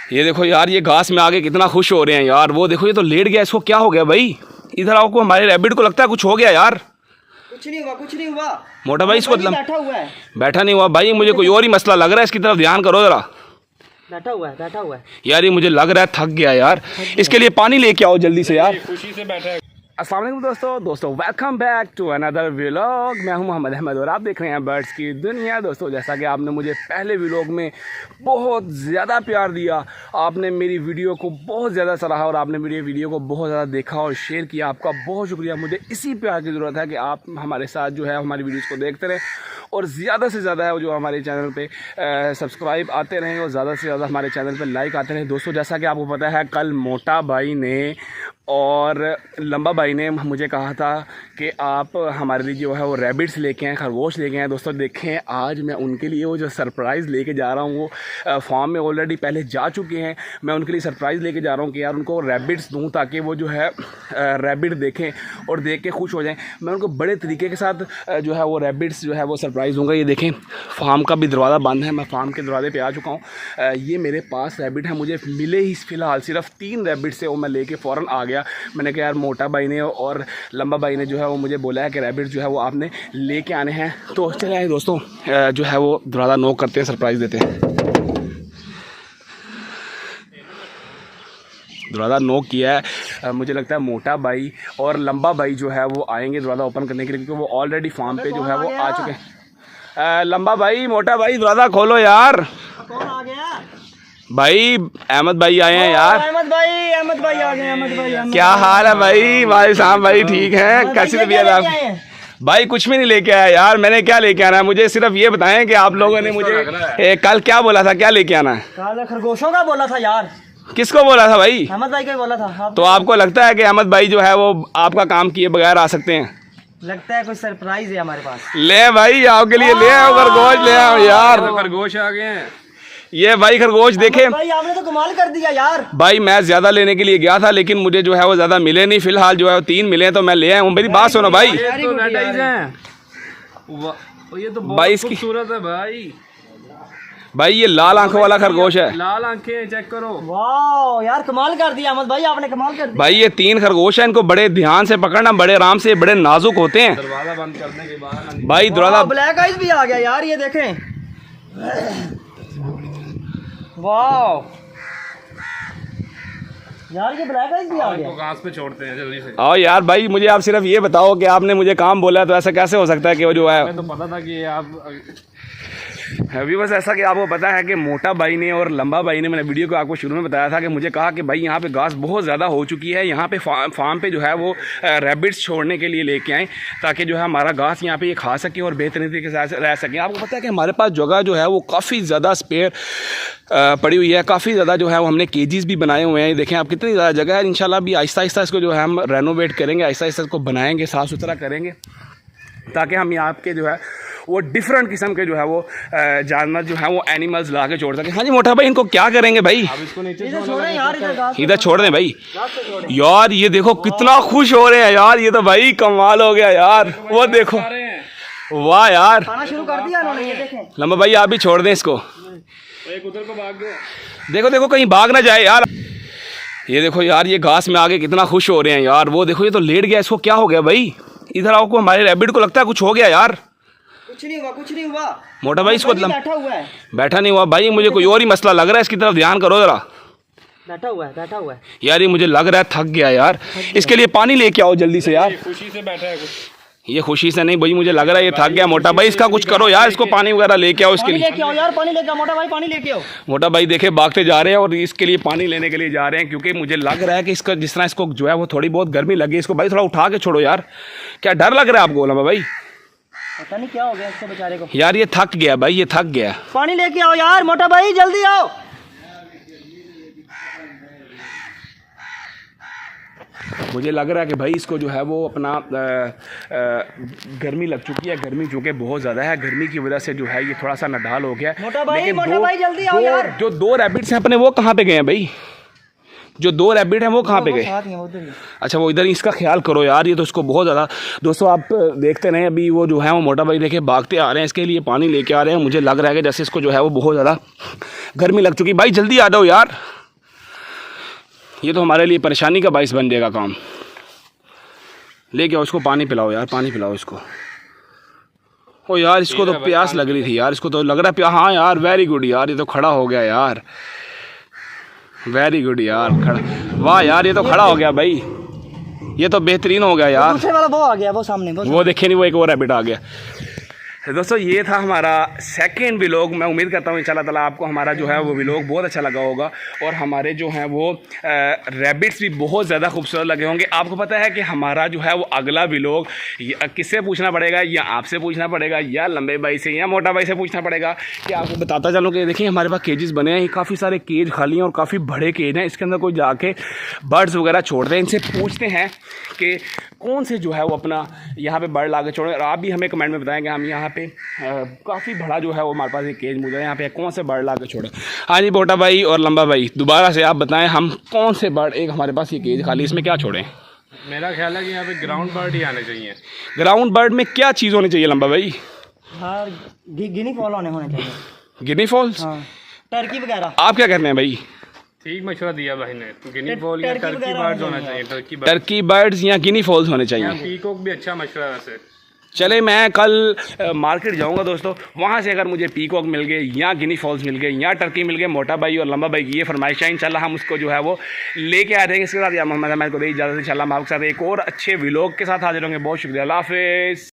ये देखो यार, ये घास में आके कितना खुश हो रहे हैं यार। वो देखो, ये तो लेट गया, इसको क्या हो गया भाई? इधर आओ, को हमारे रैबिट को लगता है कुछ हो गया यार। कुछ नहीं हुआ, कुछ नहीं हुआ मोटा भाई, इसको बैठा हुआ है। बैठा नहीं हुआ भाई, मुझे कोई और ही मसला लग रहा है। इसकी तरफ ध्यान करो जरा। बैठा हुआ है, बैठा हुआ है यार। ये मुझे लग रहा है थक गया यार। इसके लिए पानी लेके आओ जल्दी से यार। खुशी से बैठा है। अस्सलाम वालेकुम दोस्तों welcome back to another vlog. मैं हूं मोहम्मद अहमद और आप देख रहे हैं बर्ड्स की दुनिया। दोस्तों, जैसा कि आपने मुझे पहले व्लॉग में बहुत ज़्यादा प्यार दिया, आपने मेरी वीडियो को बहुत ज़्यादा सराहा और आपने मेरी वीडियो को बहुत ज़्यादा देखा और शेयर किया, आपका बहुत शुक्रिया। मुझे इसी प्यार की ज़रूरत है कि आप हमारे साथ जो है हमारी वीडियोज़ को देखते रहें और ज़्यादा से ज़्यादा है वो जो हमारे चैनल पे सब्सक्राइब आते रहें और ज़्यादा से ज़्यादा हमारे चैनल पे लाइक आते रहें। दोस्तों, जैसा कि आपको पता है, कल मोटा भाई ने और लंबा भाई ने मुझे कहा था कि आप हमारे लिए जो है वो रैबिट्स लेके आएँ, खरगोश लेके आएँ। दोस्तों देखें, आज मैं उनके लिए वो जो सरप्राइज़ लेके जा रहा हूँ, वो फार्म में ऑलरेडी पहले जा चुके हैं। मैं उनके लिए सरप्राइज़ लेके जा रहा हूँ कि यार उनको रैबिट्स दूँ ताकि वो जो है रैबिट देखें और देख के खुश हो जाएं। मैं उनको बड़े तरीके के साथ जो है वो रैबिट्स जो है वो सरप्राइज़ दूँगा। ये देखें, फार्म का भी दरवाज़ा बंद है, मैं फार्म के दरवाजे पे आ चुका हूँ। ये मेरे पास रैबिट है, मुझे मिले ही फ़िलहाल सिर्फ 3 रैबिट्स है, वो मैं लेके फ़ौरन आ गया। मैंने कहा यार, मोटा भाई ने और लंबा भाई ने जो है वो मुझे बोला है कि रैबिट जो है वो आपने लेके आने हैं। तो चले आए दोस्तों, जो है वो दरवाज़ा नॉक करते हैं, सरप्राइज़ देते हैं। दरवाज़ा नॉक किया है। मुझे लगता है मोटा भाई और लंबा भाई जो है वो आएंगे दरवाज़ा ओपन करने के लिए, क्योंकि वो ऑलरेडी फार्म पे जो है वो आ चुके हैं। लंबा भाई, मोटा भाई, दरवाज़ा खोलो यार। कौन आ गया? भाई अहमद भाई आए हैं यार। अहमद भाई आ गए। अहमद भाई क्या हाल है भाई? भाई साहब भाई ठीक है? कैसी तबीयत आप? भाई कुछ भी नहीं लेके आया यार। मैंने क्या लेके आना है? मुझे सिर्फ ये बताएं कि आप लोगों ने मुझे कल क्या बोला था, क्या लेके आना है? कल खरगोशों का बोला था यार। किसको बोला था भाई? अहमद भाई का बोला था। तो आपको लगता है कि अहमद भाई जो है वो आपका काम किए बगैर आ सकते हैं? लगता है कोई सरप्राइज है हमारे पास। ले भाई, आपके लिए ले आओ खरगोश, ले आओ यार। खरगोश आ गए हैं। ये भाई खरगोश देखे भाई, आपने तो कमाल कर दिया यार। भाई। मैं ज्यादा लेने के लिए गया था लेकिन मुझे जो है वो ज्यादा मिले नहीं। फिलहाल जो है 3 मिले तो मैं ले आया हूँ। मेरी बात सुनो भाई। ये तो रेडाइज हैं। ये तो भाई बहुत इसकी खूबसूरत है भाई। भाई ये लाल आंखों वाला खरगोश है। लाल आंखें चेक करो। वाह यार, कमाल कर दिया अहमद भाई, आपने कमाल कर दिया भाई ये 3 खरगोश है, इनको बड़े ध्यान से पकड़ना, बड़े आराम से, बड़े नाजुक होते हैं। दरवाजा बंद करने के बाद भाई दरवाजा। ब्लैक आइज भी आ गया यार, ये देखें। वाह यार, ये ब्लैक आइज भी आ गया। घास पे छोड़ते हैं जल्दी से। आओ यार भाई, मुझे आप सिर्फ ये बताओ कि आपने मुझे काम बोला तो ऐसा कैसे हो सकता है कि वो जो है। मैं तो पता था कि आप अभी बस ऐसा कि आपको पता है कि मोटा भाई ने और लंबा भाई ने, मैंने वीडियो को आपको शुरू में बताया था कि मुझे कहा कि भाई यहाँ पे घास बहुत ज़्यादा हो चुकी है, यहाँ पे फार्म पे जो है वो रैबिट्स छोड़ने के लिए लेके आएँ ताकि जो है हमारा घास यहाँ पे ये खा सके और बेहतरीन तरीके से रह सकें। आपको पता है कि हमारे पास जगह जो है वो काफ़ी ज़्यादा स्पेयर पड़ी हुई है, काफ़ी ज़्यादा जो है वो हमने केजीज भी बनाए हुए हैं। देखें आप कितनी ज़्यादा जगह है। इंशाल्लाह भी आहिस्ता आहिस्ता इसको जो है हम रेनोवेट करेंगे, आहिस्ता आहिस्ता इसको बनाएंगे, साफ़ सुथरा करेंगे ताकि हम यहाँ के जो है वो डिफरेंट किस्म के जो है वो जानवर जो है वो एनिमल्स ला के छोड़ सकें। हाँ जी मोटा भाई, इनको क्या करेंगे भाई? अब इसको नीचे छोड़े यार, इधर छोड़ दें भाई। यार ये देखो कितना खुश हो रहे हैं यार, ये तो भाई कमाल हो गया यार। वो देखो, वाह यार, खाना शुरू कर दिया इन्होंने, ये देखें। लंबा भाई आप भी छोड़ दें इसको। एक उधर को भाग गया। देखो देखो कहीं भाग ना जाए यार। ये देखो यार, ये घास में आके कितना खुश हो रहे हैं यार। वो देखो, ये तो लेट गया, इसको क्या हो गया भाई? इधर आओ, को हमारे रैबिट को लगता है कुछ हो गया यार। कुछ नहीं हुआ, कुछ नहीं हुआ मोटा भाई, इसको बैठा हुआ है। बैठा नहीं हुआ भाई, मुझे कोई और ही मसला लग रहा है। इसकी तरफ ध्यान करो जरा। बैठा हुआ है, बैठा हुआ है यार। ये मुझे लग रहा है थक गया यार। इसके लिए पानी लेके आओ जल्दी से यार। खुशी से बैठा है कुछ। ये खुशी से नहीं भाई, मुझे लग रहा है ये थक गया। मोटा भाई इसका कुछ करो यार, इसको पानी वगैरह लेके आओ इसके लिए। लेके आओ यार, पानी लेके आओ मोटा भाई, पानी लेके आओ। मोटा भाई देखे भागते जा रहे हैं और इसके लिए पानी लेने के लिए जा रहे हैं, क्योंकि मुझे लग रहा है कि इसका जिस तरह इसको जो है वो थोड़ी बहुत गर्मी लगी। इसको भाई थोड़ा उठा के छोड़ो यार। क्या डर लग रहा है आपको लंबा भाई? पता नहीं क्या हो गया इसको बेचारे को यार। ये थक गया भाई, ये थक गया। पानी लेके आओ यार मोटा भाई, जल्दी आओ। मुझे लग रहा है कि भाई इसको जो है वो अपना गर्मी लग चुकी है। गर्मी चूँकि बहुत ज़्यादा है, गर्मी की वजह से जो है ये थोड़ा सा नडाल हो गया। मोटा भाई जल्दी आओ यार। जो 2 रैबिट्स हैं अपने, वो कहाँ पे गए हैं भाई? जो 2 रैबिट हैं वो कहाँ पे वो गए? साथ ही हैं, वो उधर ही। अच्छा वो इधर ही, इसका ख्याल करो यार, ये तो इसको बहुत ज़्यादा। दोस्तों आप देखते रहें, अभी वो जो है वो मोटा भाई देखे भागते आ रहे हैं, इसके लिए पानी लेके आ रहे हैं। मुझे लग रहा है कि जैसे इसको जो है वो बहुत ज़्यादा गर्मी लग चुकी। भाई जल्दी आ जाओ यार, ये तो हमारे लिए परेशानी का बाइस बन जाएगा काम। लेके आओ इसको, पानी पिलाओ यार, पानी पिलाओ इसको। ओ यार इसको तो प्यास लग रही थी यार, इसको तो लग रहा है प्यास। हाँ यार वेरी गुड यार, ये तो खड़ा हो गया यार, वेरी गुड यार, खड़ा। वाह यार ये तो खड़ा हो गया भाई, ये तो बेहतरीन हो गया यार। दूसरे वाला वो आ गया, वो सामने वो देखे नहीं, वो एक और रैबिट आ गया। दोस्तों ये था हमारा सेकंड व्लॉग। मैं उम्मीद करता हूँ इंशाल्लाह ताला आपको हमारा जो है वो व्लॉग बहुत अच्छा लगा होगा, और हमारे जो हैं वो रैबिट्स भी बहुत ज़्यादा खूबसूरत लगे होंगे। आपको पता है कि हमारा जो है वो अगला व्लॉग किससे पूछना पड़ेगा, या आपसे पूछना पड़ेगा, या लंबे भाई से, या मोटा भाई से पूछना पड़ेगा। कि आपको बताता चलूँ कि देखिए हमारे पास केजेस बने हैं, काफ़ी सारे केज खाली हैं और काफ़ी बड़े केज हैं। इसके अंदर कोई जाके बर्ड्स वगैरह छोड़ते हैं, इनसे पूछते हैं कि कौन से जो है वो अपना यहाँ पे बर्ड ला के छोड़ें। और आप भी हमें कमेंट में बताएं कि हम यहाँ पे काफ़ी बड़ा जो है वो हमारे पास एक केज मौजूद है, यहाँ पे कौन से बर्ड ला के छोड़ें। हाँ जी मोटा भाई और लंबा भाई, दोबारा से आप बताएं हम कौन से बर्ड, एक हमारे पास ये केज खाली, इसमें क्या छोड़ें? मेरा ख्याल है कि यहाँ पे ग्राउंड बर्ड ही आने चाहिए। ग्राउंड बर्ड में क्या चीज़ होनी चाहिए लंबा भाई? हाँ गिनी फॉल होने चाहिए। गिनी फॉल्स? हाँ टर्की वगैरह। आप क्या कहते हैं भाई? ठीक मशवरा दिया भाई ने, गिनी फॉल या टर्की टर्की वगैरह बर्ड्स होने होना चाहिए। टर्की बर्ड्स या गिनी फॉल्स होने चाहिए। पीकॉक भी अच्छा मशवरा है वैसे। चले मैं कल मार्केट जाऊंगा दोस्तों, वहाँ से अगर मुझे पीकॉक मिल गए, या गिनी फॉल्स मिल गए, या टर्की मिल गए, मोटा भाई और लंबा भाई की ये फरमाइश है, इंशाल्लाह हम उसको जो है वो लेके आ जाएंगे। इसके साथ या मोहम्मद अहमद को दे इजाज़त, इंशाल्लाह हम आपके साथ एक और अच्छे व्लॉग के साथ हाजिर होंगे। बहुत शुक्रिया, अल्लाह हाफिज़।